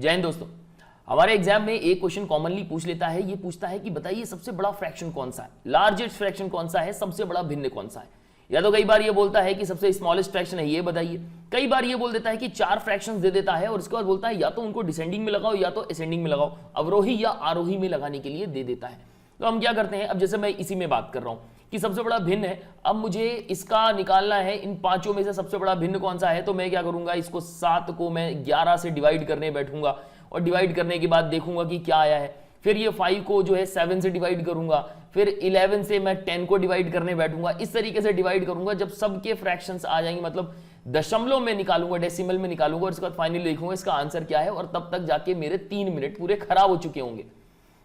जय हिंद दोस्तों। हमारे एग्जाम में एक क्वेश्चन कॉमनली पूछ लेता है, ये पूछता है कि बताइए सबसे बड़ा फ्रैक्शन कौन सा है, लार्जेस्ट फ्रैक्शन कौन सा है, सबसे बड़ा भिन्न कौन सा है। या तो कई बार ये बोलता है कि सबसे स्मॉलेस्ट फ्रैक्शन है ये बताइए, कई बार ये बोल देता है कि 4 फ्रैक्शंस दे देता है और उसके बाद बोलता है या तो उनको डिसेंडिंग में लगाओ या तो असेंडिंग में लगाओ, अवरोही या आरोही में लगाने के लिए दे देता है। तो हम क्या करते हैं, अब जैसे मैं इसी में बात कर रहा हूं कि सबसे बड़ा भिन्न है, अब मुझे इसका निकालना है इन पांचों में से सबसे बड़ा भिन्न कौन सा है। तो मैं क्या करूंगा, इसको 7 को मैं 11 से डिवाइड करने बैठूंगा और डिवाइड करने के बाद देखूंगा कि क्या आया है। फिर ये 5 को जो है 7 से डिवाइड करूंगा, फिर 11 से मैं 10 को डिवाइड करने बैठूंगा, इस तरीके से डिवाइड करूंगा। जब सबके फ्रैक्शंस आ जाएंगे, मतलब दशमलव में निकालूंगा, डेसिमल में निकालूंगा और इसके बाद फाइनली देखूंगा इसका आंसर क्या है। और तब तक जाके मेरे 3 मिनट पूरे खराब हो चुके होंगे।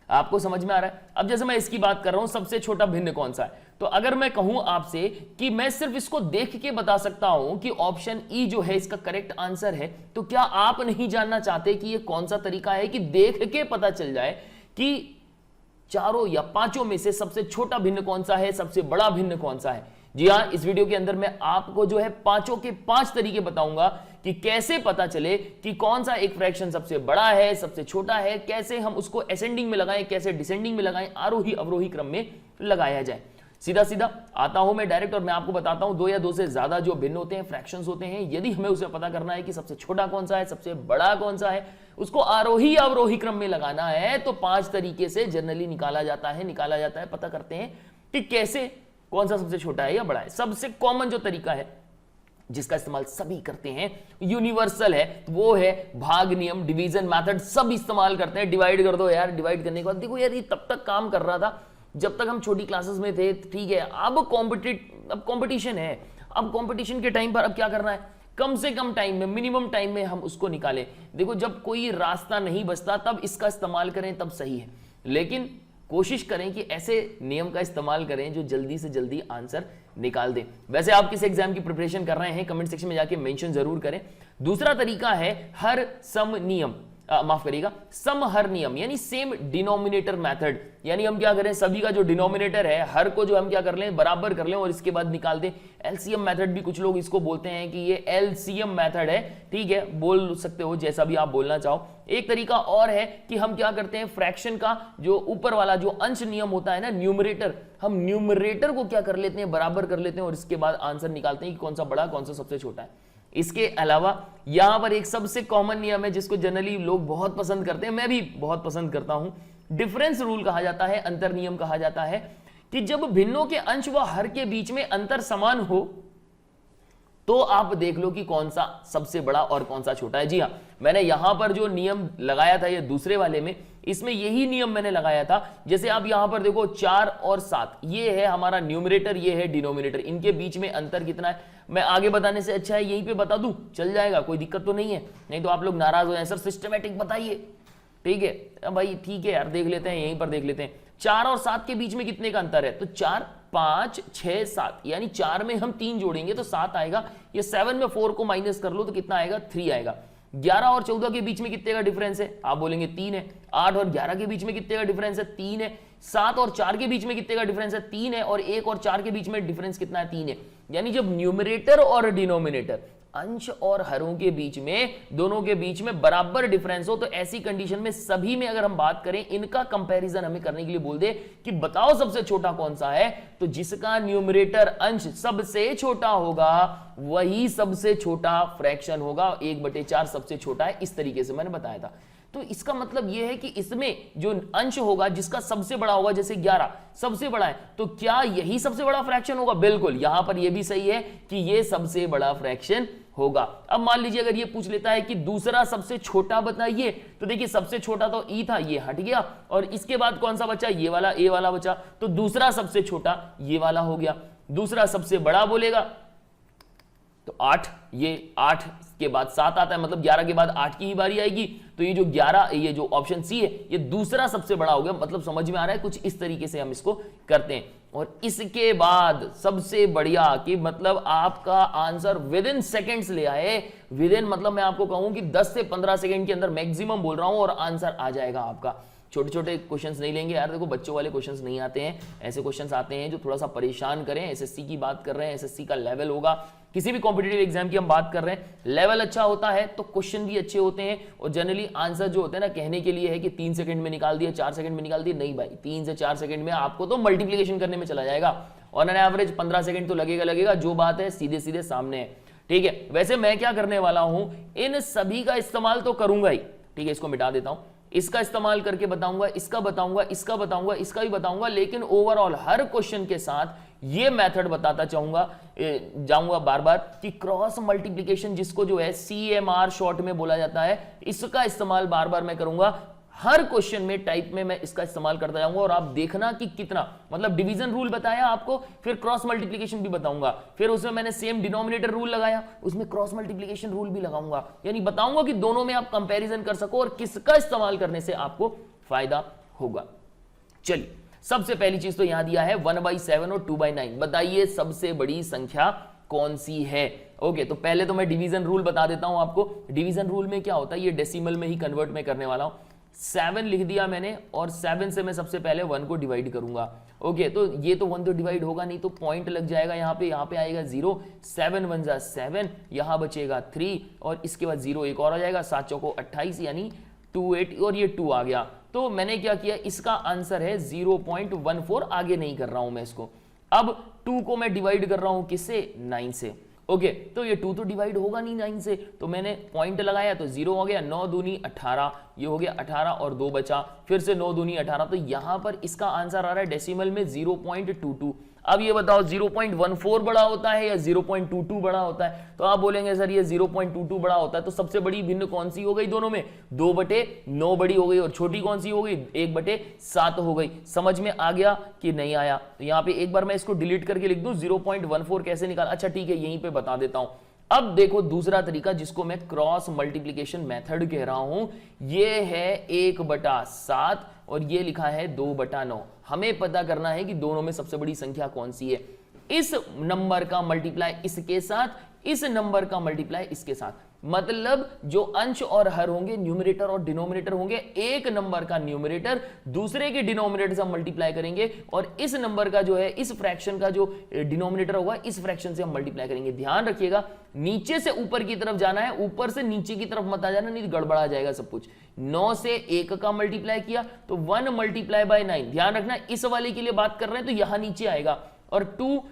आपको समझ में आ रहा है। अब जैसे मैं इसकी बात कर रहा हूं, सबसे छोटा भिन्न कौन सा है, तो अगर मैं कहूं आपसे कि मैं सिर्फ इसको देख के बता सकता हूं कि ऑप्शन ई जो है इसका करेक्ट आंसर है, तो क्या आप नहीं जानना चाहते कि ये कौन सा तरीका है कि देख के पता चल जाए कि चारों या पांचों में से सबसे छोटा भिन्न कौन सा है, सबसे बड़ा भिन्न कौन सा है। जी हां, इस वीडियो के अंदर मैं आपको जो है पांचों के 5 तरीके बताऊंगा कि कैसे पता चले कि कौन सा एक फ्रैक्शन सबसे बड़ा है, सबसे छोटा है, कैसे हम उसको असेंडिंग में लगाएं, कैसे डिसेंडिंग में लगाएं, आरोही अवरोही क्रम में लगाया जाए। सीधा सीधा आता हूं मैं डायरेक्ट और मैं आपको बताता हूं 2 या 2 से ज्यादा जो भिन्न होते हैं, फ्रैक्शंस होते हैं, यदि हमें उसे पता करना है कि सबसे छोटा कौन सा है, सबसे बड़ा कौन सा है, उसको आरोही अवरोही क्रम में लगाना है, तो 5 तरीके से जनरली निकाला जाता है। पता करते हैं कि कैसे, कौन सा सबसे छोटा है या बड़ा है। सबसे कॉमन जो तरीका है जिसका इस्तेमाल सभी करते हैं, यूनिवर्सल है, वो है भाग नियम, डिवीजन मेथड। सब इस्तेमाल करते हैं। डिवाइड कर दो यार, डिवाइड करने के बाद देखो यार, ये तब तक काम कर रहा था जब तक हम छोटी क्लासेस में थे, ठीक है। अब कंपटीशन है, अब कंपटीशन के टाइम पर अब क्या करना है, कम से कम टाइम में, मिनिमम टाइम में हम उसको निकालें। देखो, जब कोई रास्ता नहीं बचता तब इसका इस्तेमाल करें, तब सही है। लेकिन कोशिश करें कि ऐसे नियम का इस्तेमाल करें जो जल्दी से जल्दी आंसर निकाल दें। वैसे आप किस एग्जाम की प्रिपरेशन कर रहे हैं, कमेंट सेक्शन में जाके मेंशन जरूर करें। दूसरा तरीका है हर सम नियम, माफ करिएगा, सम हर नियम, यानी सेम डिनोमिनेटर मेथड। यानी हम क्या करें, सभी का जो डिनोमिनेटर है, हर को जो हम क्या कर लें, बराबर कर लें और इसके बाद निकाल दें। एलसीएम मेथड भी कुछ लोग इसको बोलते हैं कि ये एलसीएम मेथड है, ठीक है, बोल सकते हो जैसा भी आप बोलना चाहो। एक तरीका और है कि हम क्या करते हैं, फ्रैक्शन का जो ऊपर वाला जो अंश नियम होता है ना, न्यूमरेटर, हम न्यूमरेटर को क्या कर लेते हैं, बराबर कर लेते हैं और इसके बाद आंसर निकालते हैं कि कौन सा बड़ा, कौन सा सबसे छोटा है। इसके अलावा यहां पर एक सबसे कॉमन नियम है जिसको जनरली लोग बहुत पसंद करते हैं, मैं भी बहुत पसंद करता हूं, डिफरेंस रूल कहा जाता है, अंतर नियम कहा जाता है, कि जब भिन्नों के अंश व हर के बीच में अंतर समान हो तो आप देख लो कि कौन सा सबसे बड़ा और कौन सा छोटा है। जी हां, मैंने यहां पर जो नियम लगाया था, ये दूसरे वाले में, इसमें यही नियम मैंने लगाया था। जैसे आप यहां पर देखो 4 और 7, ये है हमारा न्यूमरेटर, ये है डिनोमिनेटर, इनके बीच में अंतर कितना है, मैं आगे बताने से अच्छा है यहीं पे बता दूं, चल जाएगा, कोई दिक्कत तो नहीं है। नहीं तो आप लोग नाराज हो जाए, सर सिस्टमैटिक बताइए, ठीक है भाई, ठीक है यार, देख लेते हैं, यहीं पर देख लेते हैं। 4 और 7 के बीच में कितने का अंतर है, तो 4, 5, 6, 7, यानी 4 में हम 3 जोड़ेंगे तो 7 आएगा। ये 7 में 4 को माइनस कर लो तो कितना आएगा, 3 आएगा। 11 और 14 के बीच में कितने का डिफरेंस है, आप बोलेंगे 3 है। 8 और 11 के बीच में कितने का डिफरेंस है, 3 है। 7 और 4 के बीच में कितने का डिफरेंस है, 3 है। और 1 और 4 के बीच में डिफरेंस कितना है, 3 है। यानी जब न्यूमरेटर और डिनोमिनेटर, अंश और हरों के बीच में, दोनों के बीच में बराबर डिफरेंस हो, तो ऐसी कंडीशन में सभी में अगर हम बात करें, इनका कंपैरिजन हमें करने के लिए बोल दे कि बताओ सबसे छोटा कौन सा है, तो जिसका न्यूमरेटर अंश सबसे छोटा होगा वही सबसे छोटा फ्रैक्शन होगा। 1/4 सबसे छोटा है, इस तरीके से मैंने बताया था। तो इसका मतलब यह है कि इसमें जो अंश होगा जिसका सबसे बड़ा होगा, जैसे 11 सबसे बड़ा है, तो क्या यही सबसे बड़ा फ्रैक्शन होगा, बिल्कुल। यहां पर यह भी सही है कि यह सबसे बड़ा फ्रैक्शन होगा। अब मान लीजिए अगर ये पूछ लेता है कि दूसरा सबसे छोटा बताइए, तो देखिए सबसे छोटा तो ई था, ये हट गया, और इसके बाद कौन सा बचा, ये वाला, ए वाला बचा, तो दूसरा सबसे छोटा ये वाला हो गया। दूसरा सबसे बड़ा बोलेगा तो 8, ये 8 के बाद 7 आता है, मतलब 11 के बाद 8 की ही बारी आएगी। तो ये जो 11, ये जो ऑप्शन सी है, ये दूसरा सबसे बड़ा हो गया। मतलब समझ में आ रहा है, कुछ इस तरीके से हम इसको करते हैं। और इसके बाद सबसे बढ़िया कि मतलब आपका आंसर विद इन सेकेंड्स ले आए, विद इन मतलब मैं आपको कहूं कि 10 से 15 सेकेंड के अंदर मैक्सिमम बोल रहा हूं और आंसर आ जाएगा आपका। छोटे छोटे क्वेश्चंस नहीं लेंगे यार, देखो बच्चों वाले क्वेश्चंस नहीं आते हैं, ऐसे क्वेश्चंस आते हैं जो थोड़ा सा परेशान करें। एसएससी की बात कर रहे हैं, एसएससी का लेवल होगा, किसी भी कॉम्पिटिटिव एग्जाम की हम बात कर रहे हैं, लेवल अच्छा होता है तो क्वेश्चन भी अच्छे होते हैं, और जनरली आंसर जो होते हैं ना कहने के लिए है कि 3 सेकंड में निकाल दिया, 4 सेकंड में निकाल दिया, नहीं भाई 3 से 4 सेकंड में आपको तो मल्टीप्लीकेशन करने में चला जाएगा, ऑन एन एवरेज 15 सेकंड तो लगेगा, जो बात है सीधे सीधे सामने है। ठीक है, वैसे मैं क्या करने वाला हूं, इन सभी का इस्तेमाल तो करूंगा ही, ठीक है, इसको मिटा देता हूं, इसका इस्तेमाल करके बताऊंगा, इसका बताऊंगा, इसका बताऊंगा, इसका भी बताऊंगा, लेकिन ओवरऑल हर क्वेश्चन के साथ ये मेथड बताता जाऊंगा बार बार कि क्रॉस मल्टीप्लिकेशन जिसको जो है CMR शॉर्ट में बोला जाता है, इसका इस्तेमाल बार बार मैं करूंगा हर क्वेश्चन में, टाइप में मैं इसका इस्तेमाल करता जाऊंगा, और आप देखना कि कितना, मतलब डिवीजन रूल बताया आपको, फिर क्रॉस मल्टीप्लिकेशन भी बताऊंगा, फिर उसमें मैंने सेम डिनोमिनेटर रूल लगाया, उसमें क्रॉस मल्टीप्लिकेशन रूल भी लगाऊंगा, यानी बताऊंगा कि दोनों में आप कंपैरिजन कर सको और किसका इस्तेमाल करने से आपको फायदा होगा। चलिए, सबसे पहली चीज तो यहां दिया है 1/7 और 2/9, बताइए सबसे बड़ी संख्या कौन सी है। ओके, तो पहले तो मैं डिवीजन रूल बता देता हूं आपको। डिवीजन रूल में क्या होता है, ये डेसिमल में ही कन्वर्ट में करने वाला हूं। 7 लिख दिया मैंने, और 7 से मैं सबसे पहले 1 को डिवाइड करूंगा। ओके, तो ये तो 1 तो डिवाइड होगा नहीं, तो पॉइंट लग जाएगा यहाँ पे आएगा 0, 7 1 जा 7, यहाँ बचेगा 3, और इसके बाद 0 एक और आ जाएगा, 7 चौको 28 यानी 28, और ये 2 आ गया। तो मैंने क्या किया, इसका आंसर है 0.14, आगे नहीं कर रहा हूं मैं इसको। अब 2 को मैं डिवाइड कर रहा हूं किससे, 9 से। ओके, तो ये 2 तो डिवाइड होगा नहीं 9 से, तो मैंने पॉइंट लगाया तो 0 हो गया, 9 दूनी 18, ये हो गया 18 और 2 बचा, फिर से 9 दूनी 18, तो यहां पर इसका आंसर आ रहा है डेसिमल में 0.22। अब ये बताओ 0.14 बड़ा होता है या 0.22 बड़ा होता है, तो आप बोलेंगे सर ये 0.22 बड़ा होता है, तो सबसे बड़ी भिन्न कौन सी हो गई दोनों में, 2/9 बड़ी हो गई, और छोटी कौन सी हो गई, 1/7 हो गई। समझ में आ गया कि नहीं आया? तो यहां पे एक बार मैं इसको डिलीट करके लिख दूं, 0.14 कैसे निकाल, अच्छा ठीक है यहीं पे बता देता हूं। अब देखो दूसरा तरीका जिसको मैं क्रॉस मल्टीप्लिकेशन मेथड कह रहा हूं, ये है 1/7 और ये लिखा है 2/9। हमें पता करना है कि दोनों में सबसे बड़ी संख्या कौन सी है। इस नंबर का मल्टीप्लाई इसके साथ, इस नंबर का मल्टीप्लाई इसके साथ, मतलब जो अंश और हर होंगे, न्यूमरेटर और डिनोमिनेटर होंगे, एक नंबर का न्यूमरेटर दूसरे के डिनोमिनेटर से हम मल्टीप्लाई करेंगे, और इस नंबर का जो है, इस फ्रैक्शन का जो डिनोमिनेटर होगा, इस फ्रैक्शन से हम मल्टीप्लाई करेंगे। ध्यान रखिएगा, नीचे से ऊपर की तरफ जाना है, ऊपर से नीचे की तरफ मत आ जाना, नहीं तो गड़बड़ा जाएगा सब कुछ। 9 से 1 का मल्टीप्लाई किया तो 1 × 9। ध्यान रखना, इस वाले के लिए बात कर रहे हैं तो यहां नीचे आएगा, और 2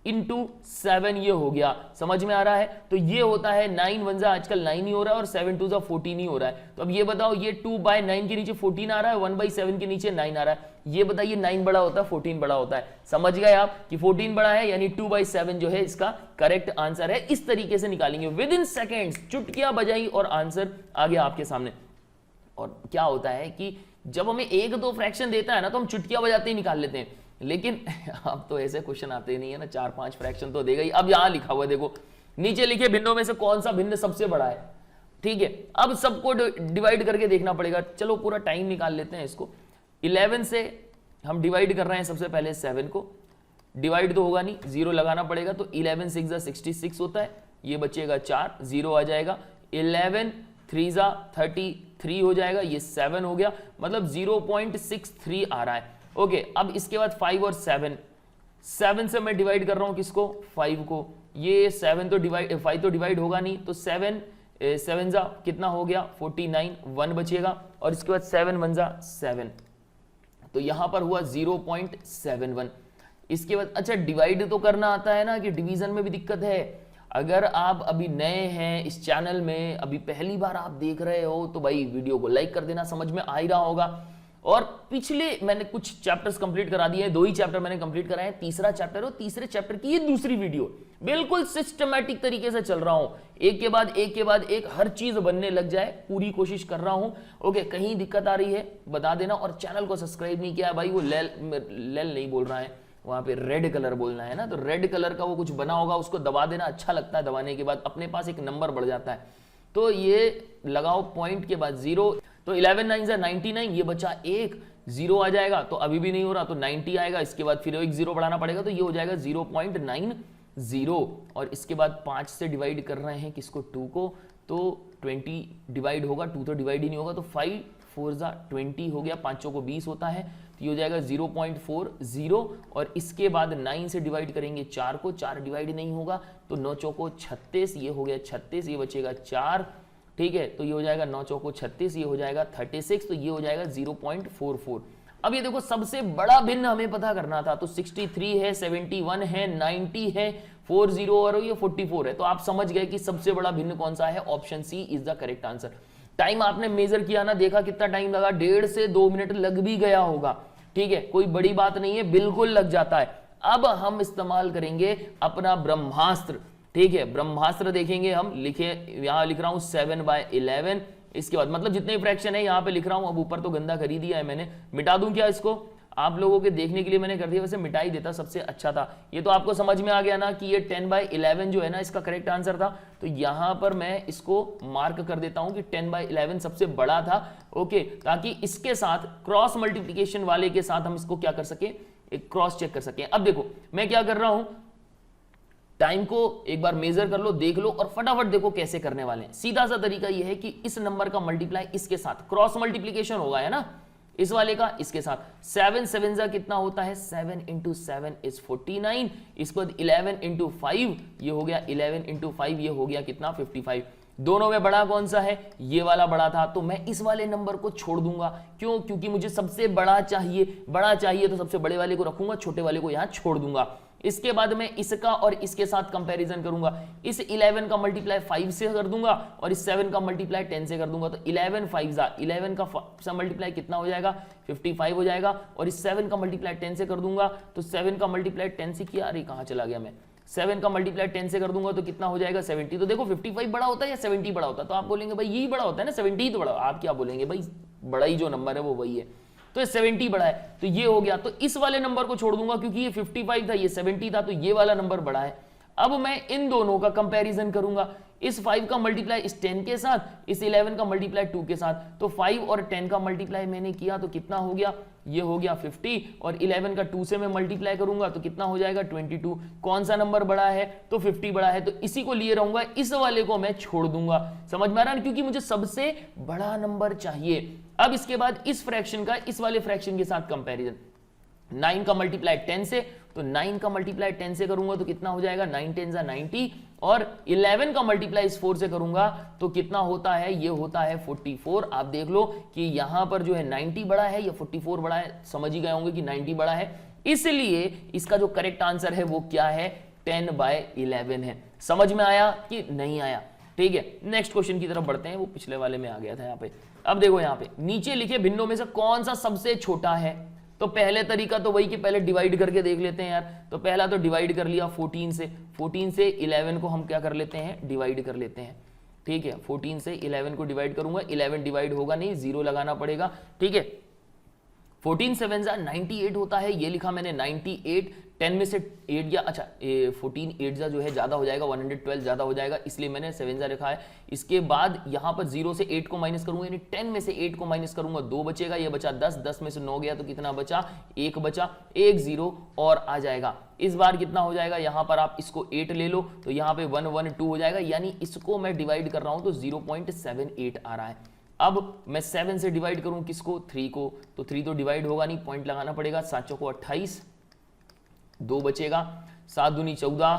× 7 ये हो गया। समझ में आ रहा है? तो ये होता है 9 1 जा, आजकल 9 ही हो रहा है, और 7 2 जा 14 ही हो रहा है। तो अब ये बताओ, ये 2/9 के नीचे 14 आ रहा है, 1/7 के नीचे 9 आ रहा है, ये बताइए 9 बड़ा होता है 14 बड़ा होता है? समझ गए आप कि 14 बड़ा है, यानी 2/7 जो है इसका करेक्ट आंसर है। इस तरीके से निकालेंगे विद इन सेकेंड्स, चुटकियां बजाई और आंसर आ गया आपके सामने। और क्या होता है कि जब हमें 1-2 फ्रैक्शन देता है ना, तो हम चुटकियां बजाते ही निकाल लेते हैं, लेकिन अब तो ऐसे क्वेश्चन आते ही नहीं है ना, 4-5 फ्रैक्शन तो देगा ही। अब यहां लिखा हुआ है, देखो नीचे लिखे भिन्नों में से कौन सा भिन्न सबसे बड़ा है। ठीक है, अब सबको डिवाइड करके देखना पड़ेगा। चलो पूरा टाइम निकाल लेते हैं इसको। 11 से हम डिवाइड कर रहे हैं सबसे पहले 7 को, डिवाइड तो होगा नहीं, 0 लगाना पड़ेगा, तो 11 6 जा 66 होता है, ये बचेगा 4, 0 आ जाएगा, 11 3 जा 33 हो जाएगा, ये 7 हो गया, मतलब 0.63 आ रहा है। ओके, अब इसके बाद 5 और 7 से मैं डिवाइड कर रहा हूं किसको, 5 को, ये 7 तो डिवाइड, 5 तो डिवाइड होगा नहीं, तो 7 जा कितना हो गया 49, 1 बचेगा, और इसके बाद 7 1 जा 7, तो यहां पर हुआ 0.71। इसके बाद अच्छा डिवाइड तो करना आता है ना, कि डिवीजन में भी दिक्कत है। अगर आप अभी नए हैं इस चैनल में, अभी पहली बार आप देख रहे हो, तो भाई वीडियो को लाइक कर देना, समझ में आ ही रहा होगा। और पिछले मैंने कुछ चैप्टर्स कंप्लीट करा दिए हैं, 2 ही चैप्टर मैंने कंप्लीट कराए हैं, तीसरा चैप्टर हो, तीसरे चैप्टर की ये दूसरी वीडियो, बिल्कुल सिस्टमैटिक तरीके से चल रहा हूं, एक के बाद एक के बाद एक हर चीज बनने लग जाए, पूरी कोशिश कर रहा हूं। ओके, कहीं दिक्कत आ रही है बता देना, और चैनल को सब्सक्राइब नहीं किया भाई, वो लेल नहीं बोल रहा है, वहां पे रेड कलर बोलना है ना, तो रेड कलर का वो कुछ बना होगा, उसको दबा देना, अच्छा लगता है दबाने के बाद, अपने पास एक नंबर बढ़ जाता है। तो ये लगाओ पॉइंट के बाद 0, तो 11 9 जा 99, ये बचा 1, 0 आ जाएगा, तो अभी भी नहीं हो रहा, तो 90 आएगा, इसके बाद फिर एक 0 बढ़ाना पड़ेगा, तो ये हो जाएगा 0.90, और इसके बाद 5 से डिवाइड कर रहे हैं किसको, 2 को, तो 20 डिवाइड होगा, 2 तो डिवाइड ही नहीं होगा, तो 5 4 जा 20 हो गया, 5 को 20 होता है, तो ये हो जाएगा 0.40 और इसके बाद 9 से डिवाइड करेंगे 4 को, 4 डिवाइड नहीं होगा तो 9 चौको 36, ये हो गया 36, ये बचेगा 4, ठीक है, तो ये हो जाएगा 9 चौको 36, ये हो जाएगा 36, तो ये हो जाएगा 0.44। अब ये देखो सबसे बड़ा भिन्न हमें पता करना था, तो 63 है, 71 है, 90 है, 40 और ये 44 है, तो आप समझ गए कि सबसे बड़ा भिन्न कौन सा है, option C is the correct answer. Time आपने मेजर किया ना, देखा कितना टाइम लगा, 1.5 से 2 मिनट लग भी गया होगा, ठीक है, कोई बड़ी बात नहीं है, बिल्कुल लग जाता है। अब हम इस्तेमाल करेंगे अपना ब्रह्मास्त्र, ठीक है, ब्रह्मास्त्र देखेंगे हम, लिखे यहां लिख रहा हूं 7/11, इसके बाद मतलब जितने फ्रैक्शन है यहां पे लिख रहा हूं, अब ऊपर तो गंदा कर ही दिया है मैंने, मिटा दूं क्या इसको, आप लोगों के देखने के लिए मैंने कर दिया, वैसे मिटा ही देता सबसे अच्छा था। ये तो आपको समझ में आ गया ना कि ये 10/11 जो है ना इसका करेक्ट आंसर था, तो यहां पर मैं इसको मार्क कर देता हूं कि 10/11 सबसे बड़ा था, ओके, ताकि इसके साथ क्रॉस मल्टीप्लीकेशन वाले के साथ हम इसको क्या कर सके, एक क्रॉस चेक कर सके। अब देखो मैं क्या कर रहा हूं, टाइम को एक बार मेजर कर लो, देख लो और फटाफट देखो कैसे करने वाले हैं। सीधा सा तरीका यह है कि इस नंबर का मल्टीप्लाई इसके साथ, क्रॉस मल्टीप्लीकेशन होगा, है ना, इस वाले का इसके साथ, 7 7 जा कितना होता है, 7 × 7 इज 49, इसके बाद 11 × 5 ये हो गया, 11 × 5 ये हो गया कितना, 55। दोनों में बड़ा कौन सा है, ये वाला बड़ा था, तो मैं इस वाले नंबर को छोड़ दूंगा, क्यों, क्योंकि मुझे सबसे बड़ा चाहिए, तो सबसे बड़े वाले को रखूंगा, छोटे वाले को यहां छोड़ दूंगा। इसके बाद मैं इसका और इसके साथ कंपैरिजन करूंगा, इस 11 का मल्टीप्लाई 5 से कर दूंगा और इस 7 का मल्टीप्लाई 10 से कर दूंगा, तो 11 5 जा 11 का मल्टीप्लाई कितना हो जाएगा, 55 हो जाएगा, और इस 7 का मल्टीप्लाई 10 से कर दूंगा, तो 7 का मल्टीप्लाई 10 से किया, अरे कहां चला गया मैं, 7 का मल्टीप्लाई 10 से कर दूंगा तो कितना हो जाएगा, 70। तो देखो 55 बड़ा होता है या 70 बड़ा होता है, तो आप बोलेंगे भाई यही बड़ा होता है ना, 70 तो बड़ा, आप क्या बोलेंगे भाई, बड़ा ही जो नंबर है वो वही है, तो ये 70 बड़ा है, तो ये हो गया, तो इस वाले नंबर को छोड़ दूंगा क्योंकि ये 55 था, ये 70 था, तो ये वाला नंबर बड़ा है। अब मैं इन दोनों का कंपैरिजन करूंगा, इस 5 का मल्टीप्लाई इस 10 के साथ, इस 11 का मल्टीप्लाई 2 के साथ, तो 5 और 10 का मल्टीप्लाई मैंने किया तो कितना हो गया, ये हो गया 50, और 11 का 2 से मैं मल्टीप्लाई करूंगा तो कितना हो जाएगा 22। कौन सा नंबर बड़ा है, तो 50 बड़ा है, तो इसी को लिए रहूंगा, इस वाले को मैं छोड़ दूंगा। समझ में आ रहा है, क्योंकि मुझे सबसे बड़ा नंबर चाहिए। अब इसके बाद इस फ्रैक्शन का इस वाले फ्रैक्शन के साथ कंपैरिजन, 9 का मल्टीप्लाई 10 से, तो 9 का मल्टीप्लाई 10 से करूंगा तो कितना हो जाएगा, 9 10 जा 90, और 11 का मल्टीप्लाई इस 4 से करूंगा तो कितना होता है, ये होता है 44। आप देख लो कि यहां पर जो है 90 बड़ा है या 44 बड़ा है, समझ ही गए होंगे कि 90 बड़ा है, इसलिए इसका जो करेक्ट आंसर है वो क्या है, 10/11 है। समझ में आया कि नहीं आया, ठीक है। नेक्स्ट क्वेश्चन की तरफ बढ़ते हैं, वो पिछले वाले में आ गया था यहाँ पे। अब देखो यहाँ पे नीचे लिखे भिन्नों में से कौन सा सबसे छोटा है, तो पहले तरीका तो वही कि पहले डिवाइड करके देख लेते हैं यार। तो पहला तो डिवाइड कर लिया 14 से 11 को हम क्या कर लेते हैं, डिवाइड कर लेते हैं, ठीक है। 14 से 11 को डिवाइड करूंगा, 11 डिवाइड होगा नहीं, 0 लगाना पड़ेगा, ठीक है। 14 7 जा 98 होता है, ये लिखा मैंने 98, 10 में से 8 या अच्छा 14 8 जा जो है ज्यादा हो जाएगा, 112 ज्यादा हो जाएगा, इसलिए मैंने 7 जा रखा है। इसके बाद यहां पर 0 से 8 को माइनस करूंगा, यानी 10 में से 8 को माइनस करूंगा, 2 बचेगा, ये बचा 10, 10 में से 9 गया तो कितना बचा, 1 बचा, 1 0 और आ जाएगा। इस बार कितना हो जाएगा, यहां पर आप इसको 8 ले लो तो यहां पे 1 1 2 हो जाएगा, यानी इसको मैं डिवाइड कर रहा हूं तो 0.78 आ रहा है। अब मैं 7 से डिवाइड करूं किसको, 3 को, तो 3 तो डिवाइड होगा नहीं, पॉइंट लगाना पड़ेगा, 7 चौको 28, 2 बचेगा, 7 दूनी 14,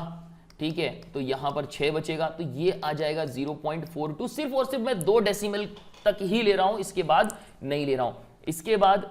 ठीक है, तो यहां पर 6 बचेगा, तो ये आ जाएगा 0.42। सिर्फ और सिर्फ मैं 2 डेसिमल तक ही ले रहा हूं, इसके बाद नहीं ले रहा हूं। इसके बाद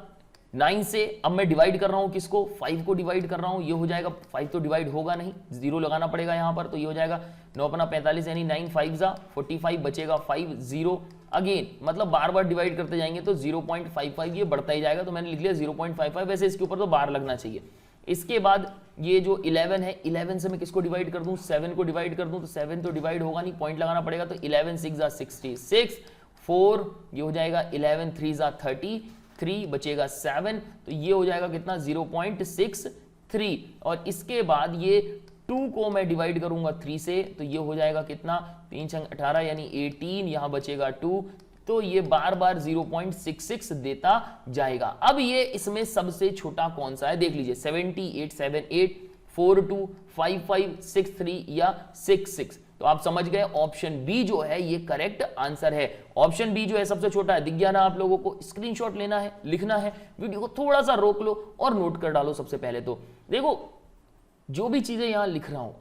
9 से अब मैं डिवाइड कर रहा हूं किसको, 5 को डिवाइड कर रहा हूं, ये हो जाएगा, 5 तो डिवाइड होगा नहीं, 0 लगाना पड़ेगा यहां पर, तो ये हो जाएगा 9 अपना 45, यानी 9 5 जा 45, बचेगा 5 0 अगेन, मतलब बार बार डिवाइड करते जाएंगे तो 0.55 ये बढ़ता ही जाएगा, तो मैंने लिख लिया 0.55, वैसे इसके ऊपर तो बार लगना चाहिए। इसके बाद ये जो 11 है, 11 से मैं किसको डिवाइड कर दूं, 7 को डिवाइड कर दूं, तो 7 तो डिवाइड होगा नहीं, पॉइंट लगाना पड़ेगा, तो 11 6 जा 66, 4 ये हो जाएगा 11 3 जा 33, बचेगा 7, तो ये हो जाएगा कितना 0.63, और इसके बाद ये 2 को मैं डिवाइड करूंगा 3 से, तो ये हो जाएगा कितना, 3 छंग 18 यानी 18, यहां बचेगा 2, तो ये बार बार 0.66 देता जाएगा। अब ये इसमें सबसे छोटा कौन सा है देख लीजिए, 78 78 42 55 63 या 66, तो आप समझ गए ऑप्शन बी जो है ये करेक्ट आंसर है। ऑप्शन बी जो है सबसे छोटा है। दिख गया ना आप लोगों को? स्क्रीनशॉट लेना है, लिखना है, वीडियो को थोड़ा सा रोक लो और नोट कर डालो। सबसे पहले तो देखो जो भी चीजें यहां लिख रहा हूं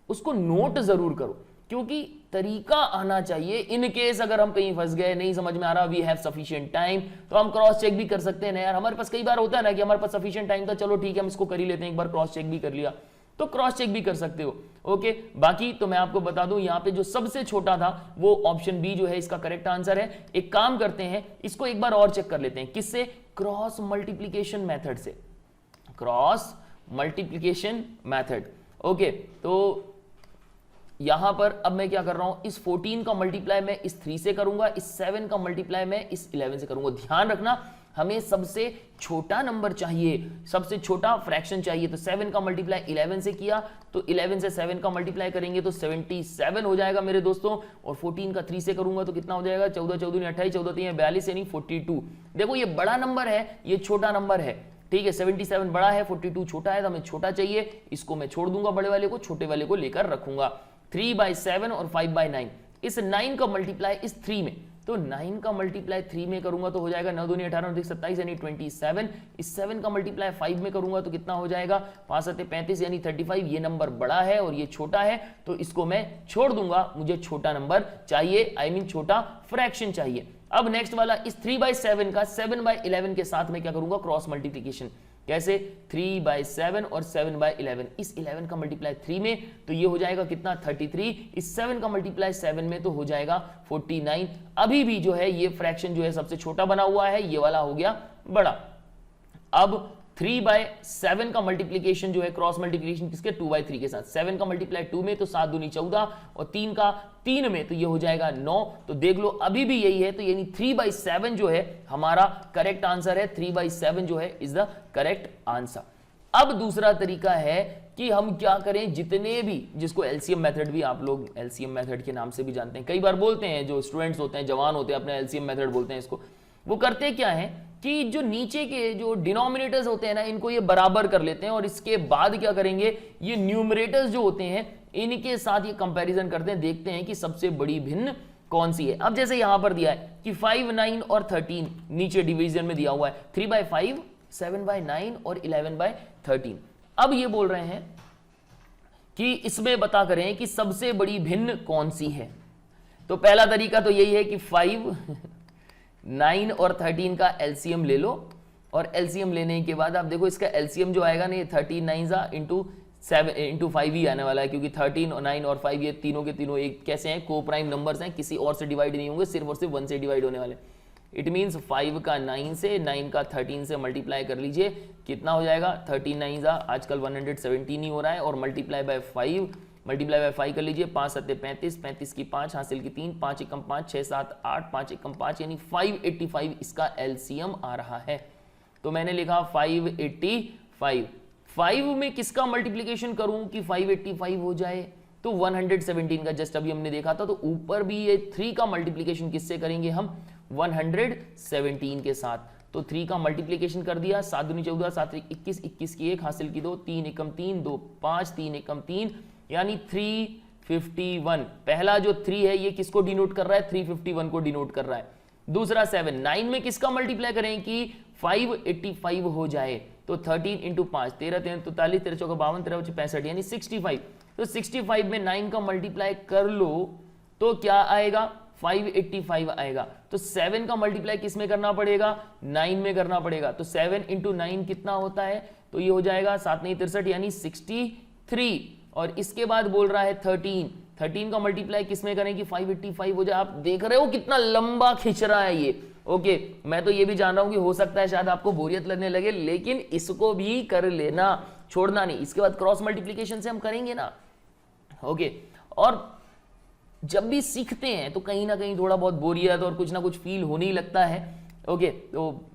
उसको नोट जरूर करो, क्योंकि तरीका आना चाहिए। इन केस अगर हम कहीं फंस गए, नहीं समझ में आ रहा, वी हैव सफिशिएंट टाइम, तो हम क्रॉस चेक भी कर सकते हैं ना यार। हमारे पास कई बार होता है ना कि हमारे पास सफिशिएंट टाइम था, चलो ठीक है हम इसको कर ही लेते हैं, एक बार क्रॉस चेक भी कर लिया, तो क्रॉस चेक भी कर सकते हो। ओके, बाकी तो मैं आपको बता दूं यहां पे जो सबसे छोटा था वो ऑप्शन बी जो है इसका करेक्ट आंसर है। एक काम करते हैं, इसको एक बार और चेक कर लेते हैं। किससे? क्रॉस मल्टीप्लीकेशन मेथड से। Cross multiplication method. ओके, तो यहां पर अब मैं क्या कर रहा हूं, इस 14 का मल्टीप्लाई मैं इस 3 से करूंगा, इस 7 का मल्टीप्लाई मैं इस 11 से करूंगा। ध्यान रखना हमें सबसे छोटा नंबर चाहिए, सबसे छोटा फ्रैक्शन चाहिए। तो 7 का मल्टीप्लाई 11 से किया, तो 11 से 7 का मल्टीप्लाई करेंगे तो 77 हो जाएगा मेरे दोस्तों। और 14 का 3 से करूंगा तो कितना हो जाएगा? 14 14 28, 14 3 42 यानी 42। देखो ये बड़ा नंबर है, ये छोटा नंबर है, ठीक है। 77 बड़ा है, 42 छोटा है, तो हमें छोटा चाहिए, इसको मैं छोड़ दूंगा बड़े वाले को, छोटे वाले को लेकर रखूंगा। 3/7 और 5/9, इस 9 का मल्टीप्लाई इस 3 में, तो 9 का मल्टीप्लाई 3 में करूंगा तो हो जाएगा 9 दूनी 18 अधिक 27 यानी 27। इस 7 का मल्टीप्लाई 5 में करूंगा तो कितना हो जाएगा? 5 7 35 यानी 35। ये नंबर बड़ा है और ये छोटा है, तो इसको मैं छोड़ दूंगा, मुझे छोटा नंबर चाहिए, आई मीन छोटा फ्रैक्शन चाहिए। अब नेक्स्ट वाला, इस 3/7 का 7/11 के साथ में क्या करूंगा? Cross multiplication. कैसे? 3/7 और 7/11, इस 11 का मल्टीप्लाई 3 में तो ये हो जाएगा कितना? 33। इस 7 का मल्टीप्लाई 7 में तो हो जाएगा 49। अभी भी जो है ये फ्रैक्शन जो है सबसे छोटा बना हुआ है, ये वाला हो गया बड़ा। अब 3/7 का मल्टीप्लीकेशन जो है क्रॉस मल्टीप्लीकेशन किसके? 2/3 के साथ। 7 का मल्टीप्लाई 2 में तो 7 दूनी 14 और 3 का 3 में तो ये हो जाएगा 9। तो देख लो अभी भी यही है, तो यानी 3/7 जो है हमारा करेक्ट आंसर है। 3/7 जो है इज द करेक्ट आंसर। अब दूसरा तरीका है कि हम क्या करें, जितने भी, जिसको एलसीएम मेथड भी आप लोग एलसीएम मेथड के नाम से भी जानते हैं, कई बार बोलते हैं, जो स्टूडेंट्स होते हैं, जवान होते हैं, अपने एलसीएम मेथड बोलते हैं इसको। वो करते क्या है कि जो नीचे के जो डिनोमिनेटर्स होते हैं ना, इनको ये बराबर कर लेते हैं और इसके बाद क्या करेंगे, ये न्यूमरेटर्स जो होते हैं इनके साथ ये कंपैरिजन करते हैं, देखते हैं कि सबसे बड़ी भिन्न कौन सी है। अब जैसे यहां पर दिया है कि 5 9 और 13 नीचे डिवीजन में दिया हुआ है, 3/5 7/9 और 11/13। अब ये बोल रहे हैं कि इसमें बता करें कि सबसे बड़ी भिन्न कौन सी है। तो पहला तरीका तो यही है कि 5 9 और 13 का एलसीएम ले लो, और एलसीएम लेने के बाद आप देखो इसका एलसीएम जो आएगा ना, ये 13 9 इंटू 5 ही आने वाला है, क्योंकि 13 और 9 और 5 ये तीनों के तीनों एक कैसे हैं, को प्राइम नंबर्स हैं, किसी और से डिवाइड नहीं होंगे, सिर्फ और सिर्फ 1 से डिवाइड होने वाले। इट मीन्स 5 का 9 से, 9 का 13 से मल्टीप्लाई कर लीजिए, कितना हो जाएगा? 13 9 आजकल 117 ही हो रहा है, और मल्टीप्लाई बाय 5 कर लीजिए, 5 7 35, 35 की 5 हासिल की 3, 5 एकम 5, 6 7 8, 5 एकम 5 यानी 585 इसका एलसीएम आ रहा है। तो मैंने लिखा 585। 5 में किसका मल्टीप्लीकेशन करूं कि 585 हो जाए? तो 117 का, जस्ट अभी हमने देखा था। तो ऊपर भी ये 3 का मल्टीप्लीकेशन किससे करेंगे हम? 117 के साथ। तो 3 का मल्टीप्लीकेशन कर दिया, 7 दूनी 14, 7 21, 21 की 1 हासिल की 2, 3 एकम 3, 2 5, 3 एकम 3 यानी 351। पहला जो 3 है ये किसको डिनोट कर रहा है? 351 को डिनोट कर रहा है। दूसरा 7 9 में किसका मल्टीप्लाई करें कि 585 हो जाए? तो 13 इंटू 5 13 13 43 13 चौका 52 13 65 यानी 65। तो 65 में 9 का मल्टीप्लाई कर लो तो क्या आएगा? 585 आएगा। तो 7 का मल्टीप्लाई किस में करना पड़ेगा? 9 में करना पड़ेगा। तो 7 इंटू 9 कितना होता है? तो ये हो जाएगा 7 9 63 यानी 63। और इसके बाद बोल रहा है 13 का मल्टीप्लाई किस में करें कि 585 हो जाए। आप देख रहे हो कितना लंबा खिंच रहा है ये। ओके, मैं तो ये भी जान रहा हूं कि हो सकता है शायद आपको बोरियत लगने लगे, लेकिन इसको भी कर लेना, छोड़ना नहीं। इसके बाद क्रॉस मल्टीप्लीकेशन से हम करेंगे ना। ओके, और जब भी सीखते हैं तो कहीं ना कहीं थोड़ा बहुत बोरियत और कुछ ना कुछ फील होने ही लगता है। ओके, तो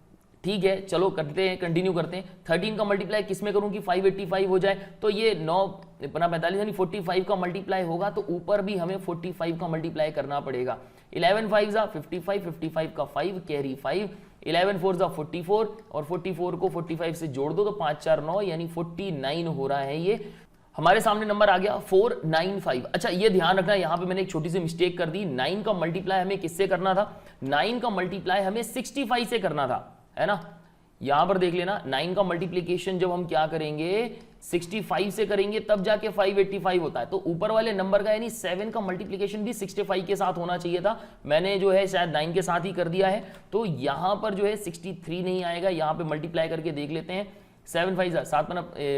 ठीक है, चलो करते हैं, कंटिन्यू करते हैं। 13 का मल्टीप्लाई किस में करूं कि 585 हो जाए? तो ये 9 45 यानी 45 का मल्टीप्लाई होगा, तो ऊपर भी हमें 45 का मल्टीप्लाई करना पड़ेगा। 11 5 जा 55, 55 का 5 कैरी 5, 11 4 जा 44 और 44 को 45 से जोड़ दो तो 5 4 9 यानी 49 हो रहा है ये। हमारे सामने नंबर आ गया 495। अच्छा ये ध्यान रखना, यहां पे मैंने एक छोटी सी मिस्टेक कर दी। 9 का मल्टीप्लाई हमें किससे करना था? 9 का मल्टीप्लाई हमें 65 से करना था, है ना। यहां पर देख लेना, 9 का मल्टीप्लीकेशन जब हम क्या करेंगे 65 से करेंगे तब जाके 585 होता है। तो ऊपर वाले नंबर का यानी 7 का मल्टीप्लीकेशन भी 65 के साथ होना चाहिए था, मैंने जो है शायद 9 के साथ ही कर दिया है। तो यहां पर जो है 63 नहीं आएगा, यहां पे मल्टीप्लाई करके देख लेते हैं। 7 5 7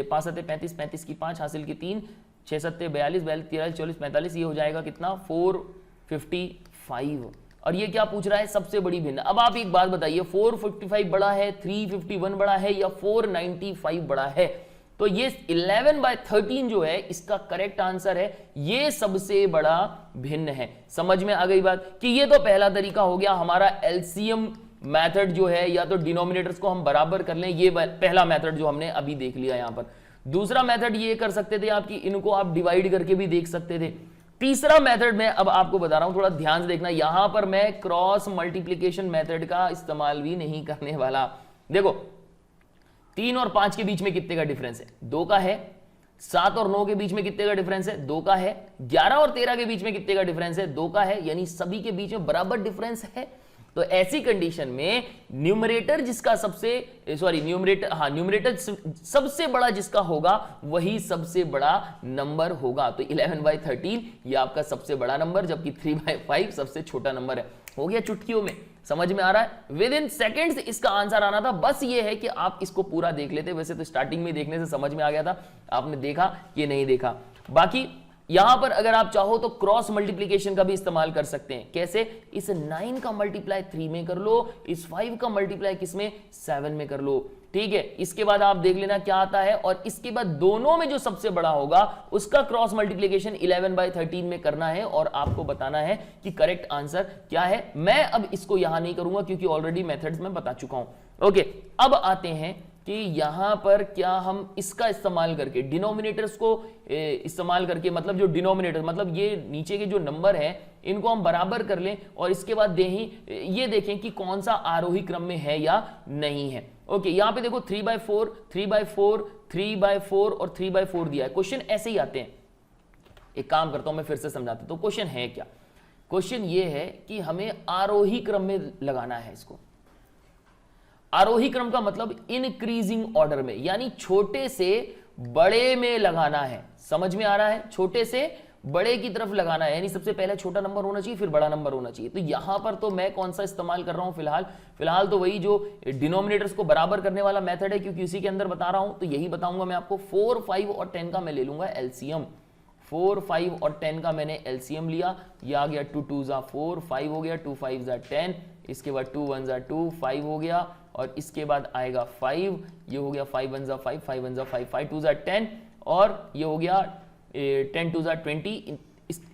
5 7 35 35 की 5 हासिल की 3 6 7 42 42 43 44 45, ये हो जाएगा कितना 455। और ये क्या पूछ रहा है? सबसे बड़ी भिन्न। अब आप एक बात बताइए, 455 बड़ा है, 351 बड़ा है या 495 बड़ा है? तो ये 11/13 जो है इसका करेक्ट आंसर है, ये सबसे बड़ा भिन्न है। समझ में आ गई बात कि ये तो पहला तरीका हो गया हमारा एलसीएम मेथड जो है, या तो डिनोमिनेटर्स को हम बराबर कर लें, ये पहला मेथड जो हमने अभी देख लिया यहां पर। दूसरा मेथड ये कर सकते थे आपकी, इनको आप डिवाइड करके भी देख सकते थे। तीसरा मेथड मैं अब आपको बता रहा हूं, थोड़ा ध्यान से देखना, यहां पर मैं क्रॉस मल्टीप्लीकेशन मेथड का इस्तेमाल भी नहीं करने वाला। देखो 3 और 5 के बीच में कितने का डिफरेंस है? 2 का है। 7 और 9 के बीच में कितने का डिफरेंस है? 2 का है। 11 और 13 के बीच में कितने का डिफरेंस है? 2 का है। यानी सभी के बीच में बराबर डिफरेंस है। तो ऐसी कंडीशन में न्यूमरेटर जिसका न्यूमरेटर सबसे बड़ा जिसका होगा वही सबसे बड़ा नंबर होगा। तो 11/13 ये आपका सबसे बड़ा नंबर, जबकि 3/5 सबसे छोटा नंबर है। हो गया चुटकियों में, समझ में आ रहा है? विद इन सेकेंड्स इसका आंसर आना था। बस ये है कि आप इसको पूरा देख लेते। वैसे तो स्टार्टिंग में देखने से समझ में आ गया था, आपने देखा कि नहीं देखा। बाकी यहां पर अगर आप चाहो तो क्रॉस मल्टीप्लीकेशन का भी इस्तेमाल कर सकते हैं। कैसे? इस 9 का मल्टीप्लाई 3 में कर लो, इस 5 का मल्टीप्लाई किसमें? 7 में कर लो। ठीक है, इसके बाद आप देख लेना क्या आता है, और इसके बाद दोनों में जो सबसे बड़ा होगा उसका क्रॉस मल्टीप्लीकेशन 11/13 में करना है, और आपको बताना है कि करेक्ट आंसर क्या है। मैं अब इसको यहां नहीं करूंगा क्योंकि ऑलरेडी मेथड्स में बता चुका हूं। ओके, अब आते हैं कि यहां पर क्या हम इसका इस्तेमाल करके डिनोमिनेटर्स को इस्तेमाल करके, मतलब जो डिनोमिनेटर मतलब ये नीचे के जो नंबर है इनको हम बराबर कर लें, और इसके बाद ये देखें कि कौन सा आरोही क्रम में है या नहीं है। ओके, यहां पे देखो 3/4 3/4 3/4 और 3/4 दिया है। क्वेश्चन ऐसे ही आते हैं। एक काम करता हूं मैं फिर से समझाता हूं। तो क्वेश्चन है क्या? क्वेश्चन ये है कि हमें आरोही क्रम में लगाना है इसको। आरोही क्रम का मतलब इंक्रीजिंग ऑर्डर में, यानी छोटे से बड़े में लगाना है। समझ में आ रहा है? छोटे से बड़े की तरफ लगाना है, यानी सबसे पहले छोटा नंबर होना चाहिए, फिर बड़ा नंबर होना चाहिए। तो यहां पर तो मैं कौन सा इस्तेमाल कर रहा हूं फिलहाल तो वही जो डिनोमिनेटर्स को बराबर करने वाला मेथड है, क्योंकि उसी के अंदर बता रहा हूं। तो यही बताऊंगा मैं आपको। 4 5 और 10 का मैं ले लूंगा एलसीएम। 4 5 और 10 का मैंने एलसीएम लिया। ये आ गया 2 2 4 5 हो गया, 2 5 10, इसके बाद 2 1 2 5 हो गया, और इसके बाद आएगा 5, ये हो गया 5 1 5 5 1 5 5 2 10, और ये हो गया 10 2 20।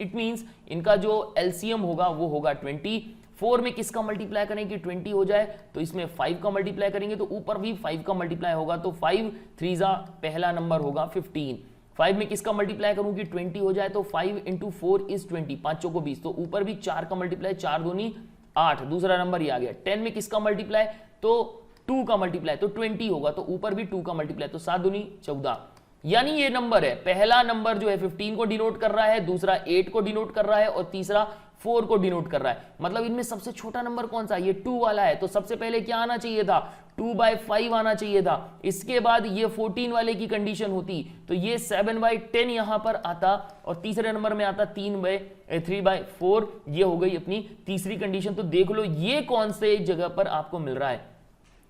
इट मींस इनका जो एलसीएम होगा वो होगा 20। 4 में किसका मल्टीप्लाई करेंगे कि 20 हो जाए, तो इसमें 5 का मल्टीप्लाई करेंगे तो ऊपर भी 5 का मल्टीप्लाई होगा, तो 5 3 पहला नंबर होगा 15। 5 में किसका मल्टीप्लाई करूं कि 20 हो जाए, तो 5 × 4 = 20, 5 चौको 20, तो ऊपर भी 4 का मल्टीप्लाई, 4 दूनी 8, दूसरा नंबर ये आ गया। 10 में किसका मल्टीप्लाई, तो 2 का मल्टीप्लाई, तो 20 होगा, तो ऊपर भी 2 का मल्टीप्लाई, तो 7 दूनी 14। यानी ये नंबर है, पहला नंबर जो है 15 को डिनोट कर रहा है, दूसरा 8 को डिनोट कर रहा है, और तीसरा 4 को डिनोट कर रहा है। मतलब इनमें सबसे छोटा नंबर कौन सा? ये 2 वाला है। तो सबसे पहले क्या आना चाहिए था? 2/5 आना चाहिए था। इसके बाद ये 14 वाले की कंडीशन होती तो ये 7/10 यहां पर आता, और तीसरे नंबर में आता 3/4। ये हो गई अपनी तीसरी कंडीशन। तो देख लो ये कौन से जगह पर आपको मिल रहा है।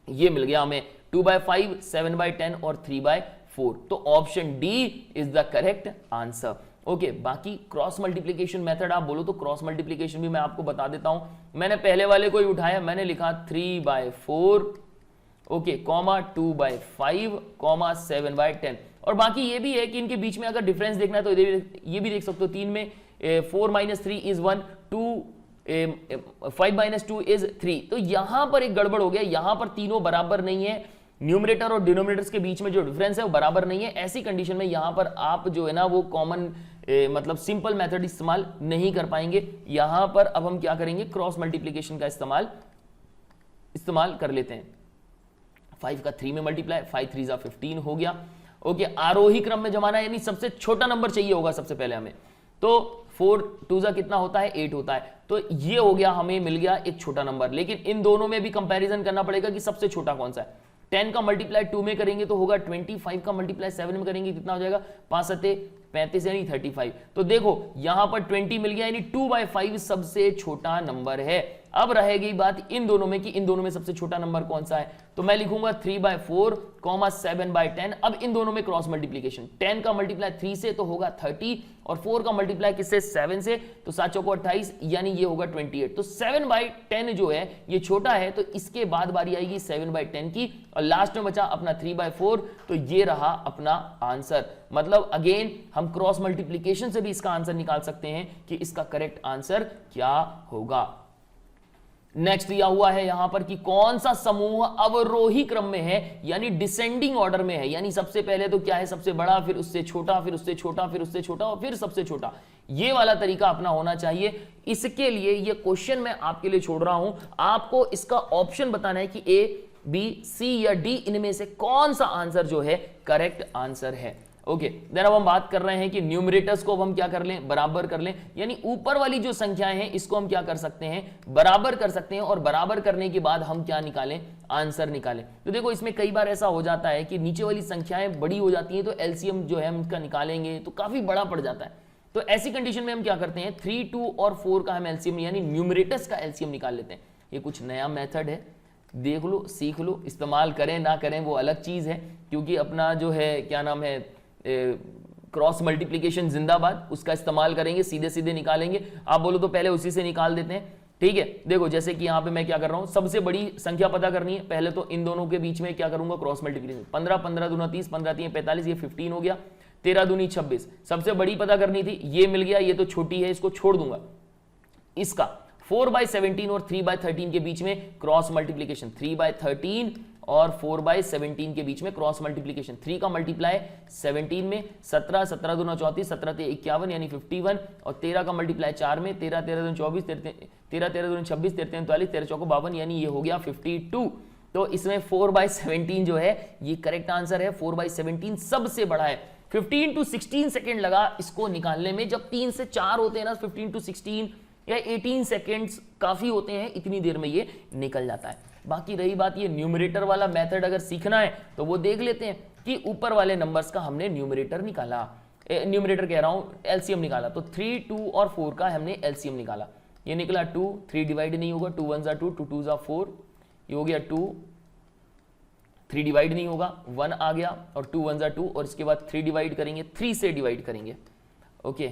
ये मिल गया हमें 2/5, 7/10 और 3/4। तो option D is the correct answer. Okay, बाकी क्रॉस मल्टीप्लीकेशन मेथड आप बोलो तो क्रॉस मल्टीप्लीकेशन भी मैं आपको बता देता हूं। मैंने पहले वाले को ही उठाया, मैंने लिखा 3/4, ओके, कॉमा 2/5, कॉमा 7/10। और बाकी ये भी है कि इनके बीच में अगर डिफरेंस देखना है तो ये भी देख सकते हो। 3 में 4 - 3 = 1, 5 - 2 = 3। तो यहां पर एक गड़बड़ हो गया, यहां पर तीनों बराबर नहीं है, न्यूमरेटर और डिनोमिनेटर्स के बीच में जो डिफरेंस है वो बराबर नहीं है। ऐसी कंडीशन में यहां पर आप जो है ना वो कॉमन मतलब सिंपल मेथड इस्तेमाल नहीं कर पाएंगे। यहां पर अब हम क्या करेंगे, क्रॉस मल्टीप्लीकेशन का इस्तेमाल कर लेते हैं। 5 का 3 में मल्टीप्लाई, 5 3 15 हो गया। ओके, आरोही क्रम में जमाना यानी सबसे छोटा नंबर चाहिए होगा सबसे पहले हमें। तो 4 2 जा कितना होता है, 8 होता है। तो ये हो गया, हमें मिल गया एक छोटा नंबर। लेकिन इन दोनों में भी कंपैरिजन करना पड़ेगा कि सबसे छोटा कौन सा है। 10 का मल्टीप्लाई 2 में करेंगे तो होगा 25, का मल्टीप्लाई 7 में करेंगे कितना हो जाएगा, 5 सत्ते 35 यानी 35। तो देखो यहां पर 20 मिल गया यानी 2/5 सबसे छोटा नंबर है। अब रहेगी बात इन दोनों में कि इन दोनों में सबसे छोटा नंबर कौन सा है। तो मैं लिखूंगा 3/4, 7/10। अब इन दोनों में क्रॉस मल्टीप्लीकेशन, 10 का मल्टीप्लाई 3 से तो होगा 30 और 4 का मल्टीप्लाई किससे, 7 से, तो 7 चौको 28 यानी ये होगा 28। तो 7/10 जो है ये छोटा है, तो इसके बाद बारी आएगी 7/10 की और लास्ट में बचा अपना 3/4। तो ये रहा अपना आंसर। मतलब अगेन हम क्रॉस मल्टीप्लीकेशन से भी इसका आंसर निकाल सकते हैं कि इसका करेक्ट आंसर क्या होगा। नेक्स्ट दिया हुआ है यहां पर कि कौन सा समूह अवरोही क्रम में है यानी डिसेंडिंग ऑर्डर में है, यानी सबसे पहले तो क्या है, सबसे बड़ा, फिर उससे छोटा, फिर उससे छोटा, फिर उससे छोटा और फिर सबसे छोटा। ये वाला तरीका अपना होना चाहिए। इसके लिए ये क्वेश्चन मैं आपके लिए छोड़ रहा हूं, आपको इसका ऑप्शन बताना है कि ए, बी, सी या डी इनमें से कौन सा आंसर जो है करेक्ट आंसर है। ओके, देन अब हम बात कर रहे हैं कि न्यूमरेटर्स को अब हम क्या कर लें, बराबर कर लें, यानी ऊपर वाली जो संख्याएं हैं इसको हम क्या कर सकते हैं, बराबर कर सकते हैं। और बराबर करने के बाद हम क्या निकालें, आंसर निकालें। तो देखो इसमें कई बार ऐसा हो जाता है कि नीचे वाली संख्याएं बड़ी हो जाती हैं, तो एलसीएम जो है हम इसका निकालेंगे तो काफी बड़ा पड़ जाता है। तो ऐसी कंडीशन में हम क्या करते हैं, 3, 2 और 4 का हम एलसीएम यानी न्यूमरेटर्स का एलसीएम निकाल लेते हैं। ये कुछ नया मेथड है, देख लो, सीख लो, इस्तेमाल करें ना करें वो अलग चीज है, क्योंकि अपना जो है क्या नाम है क्रॉस मल्टीप्लीकेशन जिंदाबाद, उसका इस्तेमाल करेंगे, सीधे सीधे निकालेंगे। आप बोलो तो पहले उसी से निकाल देते हैं, ठीक है। देखो जैसे कि यहां पे मैं क्या कर रहा हूं, सबसे बड़ी संख्या पता करनी है, पहले तो इन दोनों के बीच में क्या करूंगा, क्रॉस मल्टीप्लीकेशन। 15 15 दूना 30, 15 3 45, ये 15 हो गया। 13 दूनी 26, सबसे बड़ी पता करनी थी, ये मिल गया, ये तो छोटी है, इसको छोड़ दूंगा। इसका 4/17 और 3/13 के बीच में क्रॉस मल्टीप्लीकेशन, 3/13 और 4/17 के बीच में क्रॉस मल्टीप्लीकेशन। 3 का मल्टीप्लाई 17 में, 17 17 दूना 34, 17 ते 51 यानी 51 और 13 का मल्टीप्लाई 4 में, 13 13 दूना 24, 13 13 दूना 26, 13 43, 13 चौको 52 यानी ये हो गया 52। तो इसमें 4/17 जो है ये करेक्ट आंसर है। 4/17 सबसे बड़ा है। 15 to 16 सेकेंड लगा इसको निकालने में। जब 3 से 4 होते हैं ना, 15 to 16 या 18 सेकेंड्स काफी होते हैं, इतनी देर में ये निकल जाता है। बाकी रही बात ये न्यूमरेटर वाला मेथड अगर सीखना है तो वो देख लेते हैं कि ऊपर वाले नंबर्स का हमने न्यूमरेटर निकाला, न्यूमरेटर कह रहा हूं, एलसीएम निकाला। तो 3, 2 और 4 का हमने एलसीएम निकाला। ये निकला 2, 3 डिवाइड नहीं होगा, 2 1 2, 2 2 4, ये हो गया 2, 3 डिवाइड नहीं होगा, 1 आ गया और 2 1 2 और इसके बाद 3 डिवाइड करेंगे, 3 से डिवाइड करेंगे। ओके,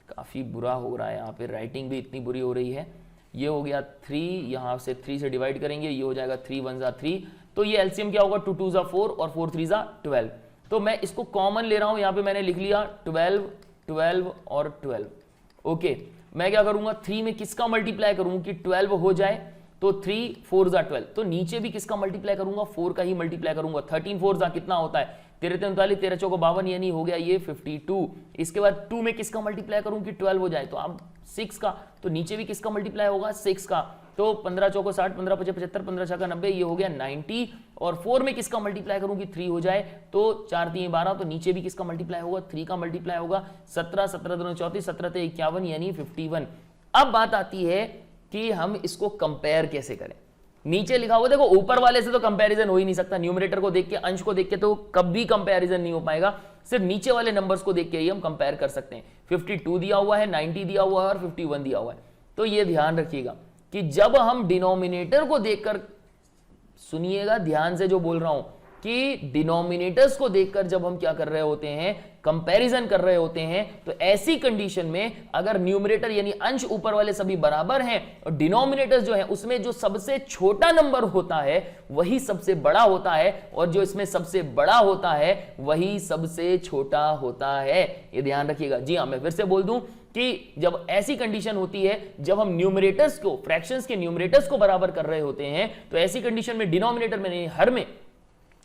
काफी बुरा हो रहा है यहाँ पे, राइटिंग भी इतनी बुरी हो रही है। ये हो गया 3, यहां से 3 से डिवाइड करेंगे, ये हो जाएगा 3 1 3। तो ये एलसीएम क्या होगा, 2 2 4 और 4 3 12। तो मैं इसको कॉमन ले रहा हूं, यहां पे मैंने लिख लिया 12 12 और 12। ओके, मैं क्या करूंगा, 3 में किसका मल्टीप्लाई करूंगा कि 12 हो जाए, तो 3 4 12। तो नीचे भी किसका मल्टीप्लाई करूंगा, 4 का ही मल्टीप्लाई करूंगा। 13 4 कितना होता है, 13 39, 13 चौको 52 यानी हो गया ये 52। इसके बाद 2 में किसका मल्टीप्लाई करूं कि 12 हो जाए, तो अब 6 का, तो नीचे भी किसका मल्टीप्लाई होगा, 6 का। तो 15 चौको 60, 15 5 75, 15 6 90, ये हो गया 90। और 4 में किसका मल्टीप्लाई करूं कि 3 हो जाए, तो 4 3 12, तो नीचे भी किसका मल्टीप्लाई होगा, 3 का मल्टीप्लाई होगा। 17 17 2 34, 17 ते 51 यानी 51। अब बात आती है कि हम इसको कंपेयर कैसे करें। नीचे लिखा हुआ देखो, ऊपर वाले से तो कंपैरिजन हो ही नहीं सकता, न्यूमरेटर को देख के, अंश को देख के तो कभी कंपैरिजन नहीं हो पाएगा। सिर्फ नीचे वाले नंबर्स को देख के ही हम कंपेयर कर सकते हैं। 52 दिया हुआ है, 90 दिया हुआ है और 51 दिया हुआ है। तो ये ध्यान रखिएगा कि जब हम डिनोमिनेटर को देखकर, सुनिएगा ध्यान से जो बोल रहा हूं, कि डिनोमिनेटर्स को देखकर जब हम क्या कर रहे होते हैं, कंपैरिजन कर रहे होते हैं, तो ऐसी कंडीशन में अगर न्यूमरेटर यानी अंश ऊपर वाले सभी बराबर हैं और डिनोमिनेटर्स जो है उसमें जो सबसे छोटा नंबर होता है वही सबसे बड़ा होता है, और जो इसमें सबसे बड़ा होता है वही सबसे छोटा होता है। ये ध्यान रखिएगा। जी हाँ, मैं फिर से बोल दूं कि जब ऐसी कंडीशन होती है, जब हम न्यूमरेटर्स को, फ्रैक्शंस के न्यूमरेटर्स को बराबर कर रहे होते हैं, तो ऐसी कंडीशन में डिनोमिनेटर में, हर में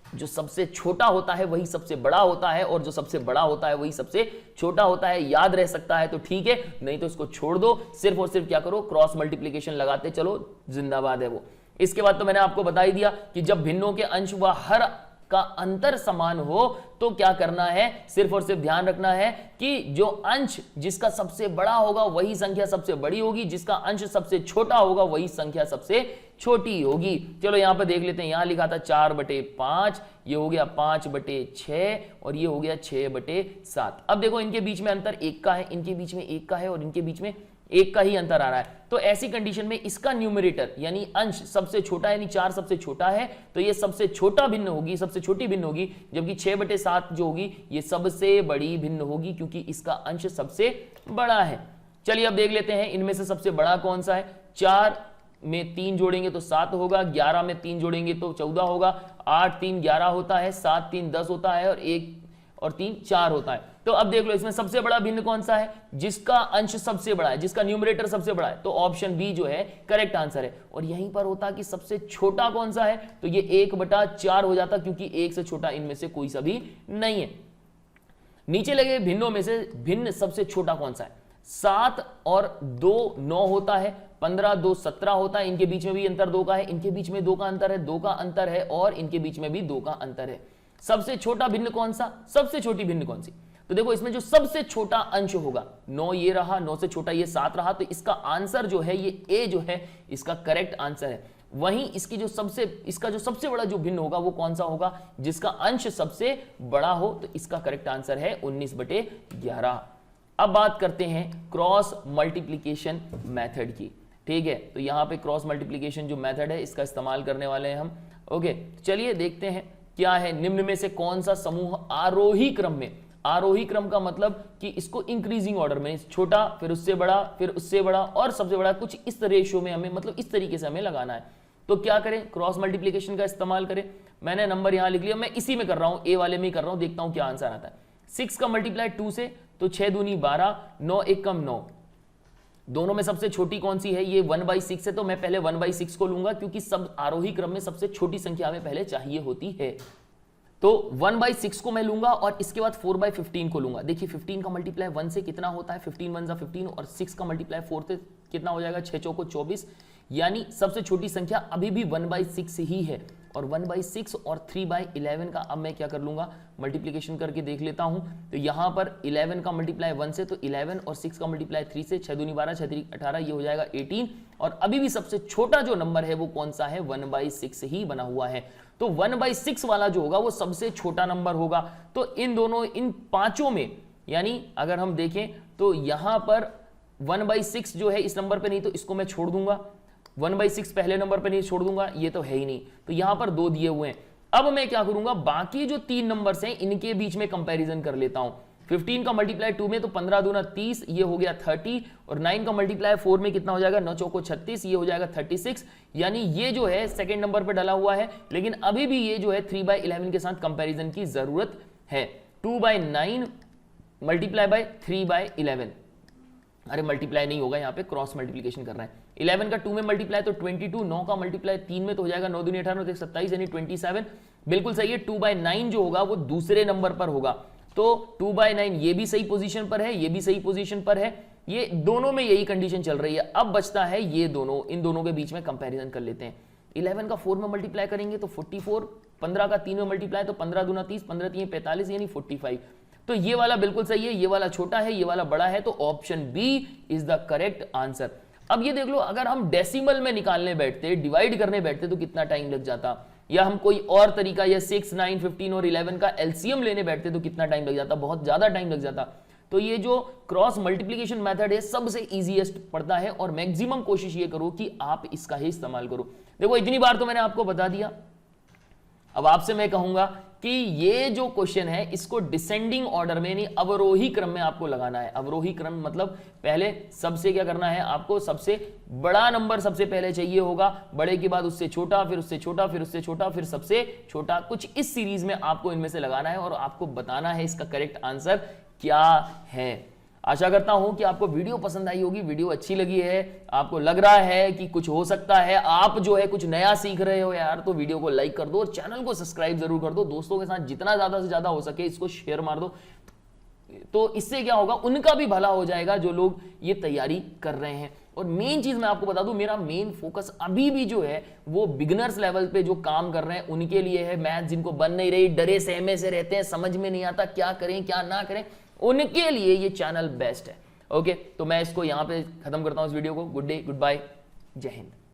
जो सबसे छोटा होता है वही सबसे बड़ा होता है, और जो सबसे बड़ा होता है वही सबसे छोटा होता है। याद रह सकता है तो ठीक है, नहीं तो इसको छोड़ दो। सिर्फ और सिर्फ क्या करो, क्रॉस मल्टीप्लीकेशन लगाते चलो, जिंदाबाद है वो। इसके बाद तो मैंने आपको बता ही दिया कि जब भिन्नों के अंश व हर का अंतर समान हो तो क्या करना है, सिर्फ और सिर्फ ध्यान रखना है कि जो अंश जिसका सबसे बड़ा होगा वही संख्या सबसे बड़ी होगी, जिसका अंश सबसे छोटा होगा वही संख्या सबसे छोटी होगी। चलो यहां पर देख लेते हैं, यहां लिखा था 4/5, ये हो गया 5/6 और ये हो गया 6/7। अब देखो इनके बीच में अंतर 1 का है, इनके बीच में 1 का है और इनके बीच में 1 का ही अंतर आ रहा है। तो ऐसी कंडीशन में इसका न्यूमरेटर यानी अंश सबसे छोटा यानी 4 सबसे छोटा है, तो ये सबसे छोटा भिन्न होगी, सबसे छोटी भिन्न होगी, जबकि 6/7 जो होगी ये सबसे बड़ी भिन्न होगी क्योंकि इसका अंश सबसे बड़ा है। चलिए अब देख लेते हैं इनमें से सबसे बड़ा कौन सा है। 4 में 3 जोड़ेंगे तो 7 होगा, 11 में 3 जोड़ेंगे तो 14 होगा, 8 3 11 होता है, 7 3 10 होता है और 1 और 3 4 होता है। तो अब देख लो इसमें सबसे बड़ा भिन्न कौन सा है, जिसका अंश सबसे बड़ा है, जिसका न्यूमरेटर सबसे बड़ा है, तो ऑप्शन बी जो है करेक्ट आंसर है। और यहीं पर होता कि सबसे छोटा कौन सा है, तो ये 1/4 हो जाता क्योंकि 1 से छोटा इनमें से कोई सा भी नहीं है। नीचे लगे भिन्नों में से भिन्न सबसे छोटा कौन सा है, 7 और 2 9 होता है, 15 2 17 होता है, इनके बीच में भी अंतर 2 का है, इनके बीच में 2 का अंतर है, 2 का अंतर है और इनके बीच में भी 2 का अंतर है। सबसे छोटा भिन्न कौन सा, सबसे छोटी भिन्न कौन सी, तो देखो इसमें जो सबसे छोटा अंश होगा 9 ये रहा, 9 से छोटा ये 7 रहा, तो इसका आंसर जो है ये ए जो है इसका करेक्ट आंसर है। वहीं इसका जो सबसे बड़ा जो भिन्न होगा वो कौन सा होगा, जिसका अंश सबसे बड़ा हो, तो इसका करेक्ट आंसर है 19/11। अब बात करते हैं क्रॉस मल्टीप्लीकेशन मेथड की, ठीक है। तो यहां पे क्रॉस मल्टीप्लीकेशन जो मेथड है इसका इस्तेमाल करने वाले हैं हम। ओके चलिए देखते हैं क्या है, निम्न में से कौन सा समूह आरोही क्रम में, आरोही क्रम का मतलब कि इसको इंक्रीजिंग ऑर्डर में, छोटा फिर उससे बड़ा फिर उससे बड़ा और सबसे बड़ा, कुछ इस रेशियो में हमें, मतलब इस तरीके से हमें लगाना है। तो क्या करें, क्रॉस मल्टीप्लीकेशन का इस्तेमाल करें। मैंने नंबर यहां लिख लिया, मैं इसी में कर रहा हूं, ए वाले में ही कर रहा हूं, देखता हूं क्या आंसर आता है। 6 का मल्टीप्लाई 2 से तो 6 दूनी 12, 9 1 कम 9। दोनों में सबसे छोटी कौन सी है, ये 1/6 है, तो मैं पहले 1/6 को लूंगा क्योंकि सब आरोही क्रम में सबसे छोटी संख्या हमें पहले चाहिए होती है। तो 1/6 को मैं लूंगा और इसके बाद 4/15 को लूंगा। देखिए 15 का मल्टीप्लाई 1 से कितना होता है, 15 1 15 और 6 का मल्टीप्लाई 4 से कितना हो जाएगा, 6 चौको 24, यानी सबसे छोटी संख्या अभी भी 1/6 ही है। और 1/6 और 3/11 का अब मैं क्या कर लूंगा, मल्टीप्लीकेशन करके देख लेता हूं। तो यहां पर 11 का मल्टीप्लाई 1 से तो 11 और 6 का मल्टीप्लाई 3 से 6 दूनी 12 6 3 18, ये हो जाएगा 18। और अभी भी सबसे छोटा जो नंबर है वो कौन सा है, 1/6 ही बना हुआ है। तो 1/6 वाला जो होगा वो सबसे छोटा नंबर होगा। तो इन पांचों में, यानी अगर हम देखें तो यहां पर 1/6 जो है इस नंबर पे नहीं, तो इसको मैं छोड़ दूंगा। 1/6 पहले नंबर पे नहीं, छोड़ दूंगा, ये तो है ही नहीं। तो यहां पर 2 दिए हुए हैं। अब मैं क्या करूंगा, बाकी जो 3 नंबर्स हैं इनके बीच में कंपैरिजन कर लेता हूं। 15 का मल्टीप्लाई 2 में तो 15 दूना 30, ये हो गया 30। और 9 का मल्टीप्लाई 4 में कितना हो जाएगा, 9 चौको 36, ये हो जाएगा 36। यानी ये जो है सेकंड नंबर पे डला हुआ है, लेकिन अभी भी ये जो है 3/11 के साथ कंपैरिजन की जरूरत है। 2/9 मल्टीप्लाई बाय 3/11, अरे मल्टीप्लाई नहीं होगा, यहाँ पे क्रॉस मल्टीप्लीकेशन कर रहे हैं। 11 का 2 में मल्टीप्लाई तो 22, 9 का मल्टीप्लाई 3 में तो हो जाएगा 9 दूनी 18 27 यानी 27, बिल्कुल सही है। 2/9 जो होगा वो दूसरे नंबर पर होगा, तो 2/9 ये भी सही पोजीशन पर है, ये भी सही पोजीशन पर है, ये दोनों में यही कंडीशन चल रही है। अब बचता है ये दोनों, इन दोनों के बीच में कंपैरिजन कर लेते हैं। 11 का 4 में मल्टीप्लाई करेंगे तो 44, 15 का 3 में मल्टीप्लाई तो 15 दूना 30, 15 3 45 यानी 45। तो ये वाला बिल्कुल सही है, ये वाला छोटा है, ये वाला बड़ा है, तो option B is the correct answer. अब ये देख लो, अगर हम डेसिमल में निकालने बैठते, डिवाइड करने बैठते तो कितना टाइम लग जाता, या हम कोई और तरीका या 6 9 15 और 11 का एलसीएम लेने बैठते तो कितना टाइम लग जाता, बहुत ज्यादा टाइम लग जाता। तो ये जो क्रॉस मल्टीप्लीकेशन मेथड है सबसे इजीएस्ट पड़ता है और मैक्सिमम कोशिश ये करो कि आप इसका ही इस्तेमाल करो। देखो इतनी बार तो मैंने आपको बता दिया, अब आपसे मैं कहूंगा कि ये जो क्वेश्चन है इसको डिसेंडिंग ऑर्डर में, यानी अवरोही क्रम में आपको लगाना है। अवरोही क्रम मतलब पहले सबसे क्या करना है, आपको सबसे बड़ा नंबर सबसे पहले चाहिए होगा, बड़े के बाद उससे छोटा, फिर उससे छोटा, फिर उससे छोटा, फिर सबसे छोटा, कुछ इस सीरीज में आपको इनमें से लगाना है और आपको बताना है इसका करेक्ट आंसर क्या है। आशा करता हूं कि आपको वीडियो पसंद आई होगी, वीडियो अच्छी लगी है, आपको लग रहा है कि कुछ हो सकता है, आप जो है कुछ नया सीख रहे हो यार, तो वीडियो को लाइक कर दो और चैनल को सब्सक्राइब जरूर कर दो। दोस्तों के साथ जितना ज्यादा से ज्यादा हो सके इसको शेयर मार दो। तो इससे क्या होगा, उनका भी भला हो जाएगा जो लोग ये तैयारी कर रहे हैं। और मेन चीज मैं आपको बता दूं, मेरा मेन फोकस अभी भी जो है वो बिगिनर्स लेवल पे जो काम कर रहे हैं उनके लिए है। मैथ जिनको बन नहीं रही, डरे सहमे से रहते हैं, समझ में नहीं आता क्या करें क्या ना करें, उनके लिए ये चैनल बेस्ट है। ओके, तो मैं इसको यहां पे खत्म करता हूं इस वीडियो को। गुड डे, गुड बाय, जय हिंद।